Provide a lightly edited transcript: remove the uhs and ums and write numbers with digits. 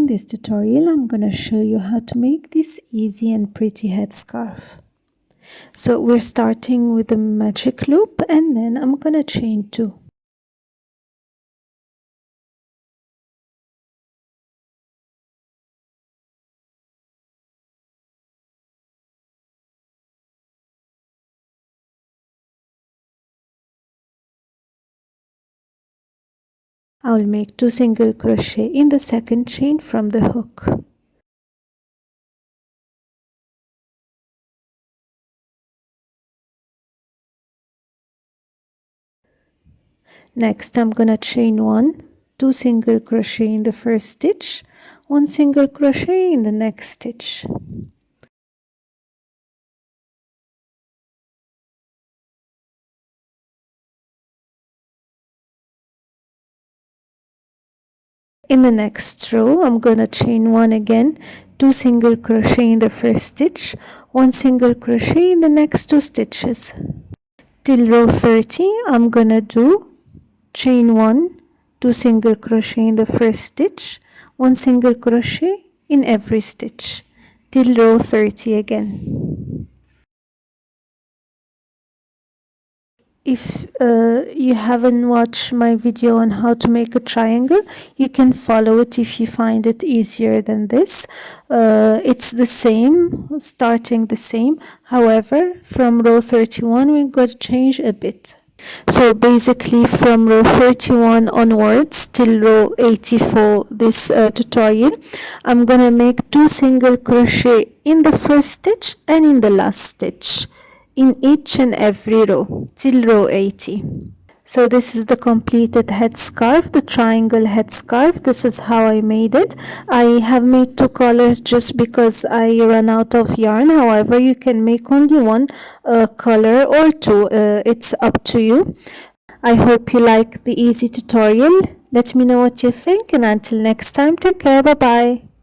In this tutorial, I'm gonna show you how to make this easy and pretty headscarf. So we're starting with the magic loop and then I'm gonna chain 2. I'll make 2 single crochet in the second chain from the hook. Next I'm gonna chain 1, 2 single crochet in the first stitch, 1 single crochet in the next stitch. In the next row, I'm gonna chain 1 again, 2 single crochet in the first stitch, 1 single crochet in the next 2 stitches. Till row 30, I'm gonna do chain 1, 2 single crochet in the first stitch, 1 single crochet in every stitch, till row 30 again. If you haven't watched my video on how to make a triangle, you can follow it if you find it easier than this. It's the same, starting the same. However, from row 31, we're going to change a bit. So basically from row 31 onwards till row 84, this tutorial, I'm gonna make 2 single crochet in the first stitch and in the last stitch, in each and every row till row 80. So this is the completed headscarf, the triangle headscarf. This is how I made it. I have made 2 colors just because I ran out of yarn. However, you can make only 1 color or 2. It's up to you. I hope you like the easy tutorial. Let me know what you think, and until next time, take care. Bye bye.